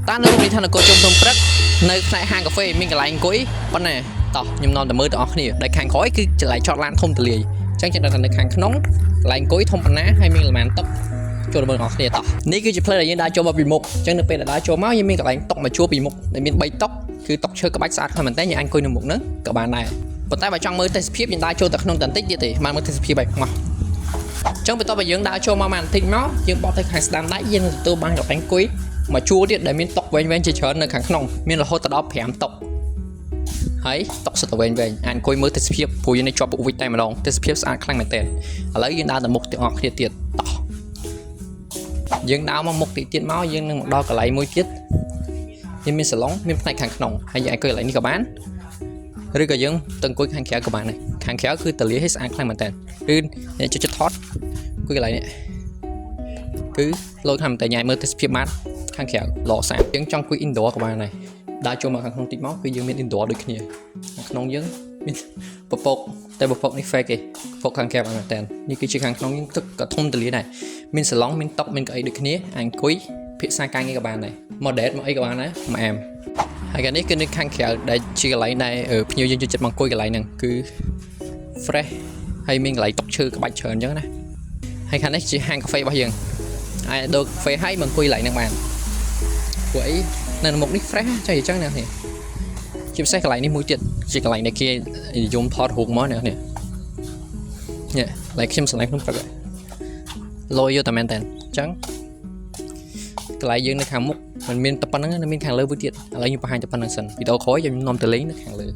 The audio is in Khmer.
taនៅនេះថានគរជុំធំព្រឹកនៅផ្នែកហាងកាហ្វេមានកន្លែងអង្គុយប៉ុណ្ណេះតោះខ្ញុំនាំទៅមើលទាំងអស់គ្នាដែលខាងក្រោយគឺកន្លែងចតឡានធំទលាយអញ្ចឹងចាំដល់នៅខាងក្នុងកន្លែងអង្គុយធំប៉ុណ្ណាហើយមានល្ម័នតុកចូលទៅមើលទាំងអស់គ្នាតោះនេះគឺជាផ្លូវដែលយើងដើរចូលមកពីមុខអញ្ចឹងនៅពេលដែលដើរចូលមកយើងមានកន្លែងតុកមកជួបពីមុខដែលមាន3តុកគឺតុកឈើក្បាច់ស្អាតខ្លាំងមែនតើយើងអាចអង្គុយនៅមុខហ្នឹងក៏បានដែរប៉ុន្តែបើចង់មើលទេសភាពយើងដើរចូលទៅក្នុងបន្តិចទៀតទេបានមើលទេសភាពបែបមកអញ្ចឹងបន្ទាប់ពីយើងដើរចូលមកបន្តិចមកយើងបត់ទៅខាងស្ដាំដៃយើងទទួលបានកន្លែងអង្គុយមកជួរទៀតដែលមានតុកវែងៗជាច្រើននៅខាងក្នុងមានរហូតដល់5តុកហើយតុកសុទ្ធតែវែងៗអង្គុយមើលទេសភាពព្រោះយើងនៅជាប់ពុកវិចតែម្ដងទេសភាពស្អាតខ្លាំងមែនតើឥឡូវយើងដើរទៅមុខទាំងអស់គ្នាទៀតតោះយើងដើរមកមុខទៀតមកយើងនឹងមកដល់កន្លែងមួយទៀតយើងមានសាឡុងមានផ្នែកខាងក្នុងហើយយើងអង្គុយកន្លែងនេះក៏បានឬក៏យើងទៅអង្គុយខាងក្រៅក៏បានដែរខាងក្រៅគឺតលាឲ្យស្អាតខ្លាំងមែនតើឬអ្នកជិតថតអង្គុយកន្លែងនេះគឺលោកថាតែញ៉ៃមើលទេសភាពបានខាងក្រៅល្អស្អាតយើងចង់អង្គុយ indoor ក៏បានដែរដើរចូលមកខាងក្នុងតិចមកគឺយើងមាន indoor ដូចគ្នាខាងក្នុងយើងមានពពកតែពពកនេះ fake ទេពពកខាងក្រៅមែនតើនេះគឺជាខាងក្នុងយើងទឹកក៏ធំទលាដែរមានសាឡុងមានតុមានកៅអីដូចគ្នាអង្គុយភាសាការងារក៏បានដែរមក date មកអីក៏បានដែរមកអាមហើយកន្លែងនេះគឺនៅខាងក្រៅដែលជាកន្លែងដែលភ្ញៀវយើងចូលចិត្តមកអង្គុយកន្លែងហ្នឹងគឺ fresh ហើយមានកន្លែងតុកឈើក្បាច់ច្រើនអញ្ចឹងណាហើយខាងនេះជាហាងកាហ្វេរបស់យើងហើយដូរកាហ្វេហើយមកអង្គុយកន្លែងហ្នឹងបានព្រោះអីនៅមុខនេះ fresh ចុះអញ្ចឹងណានេះជាពិសេសកន្លែងនេះមួយទៀតជាកន្លែងដែលគេនិយមថតរូបមកនេះនេះឡើយខ្ញុំស្រឡាញ់ក្នុងព្រឹកលយយកតែមែនតើអញ្ចឹងកន្លែងយើងនៅខាងមុខมันមានតែប៉ុណ្្នឹងនៅមានខាងលើមួយទៀតឥឡូវខ្ញុំបង្ហាញតែប៉ុណ្្នឹងសិនវីដេអូក្រោយខ្ញុំនាំទៅលេងនៅខាងលើ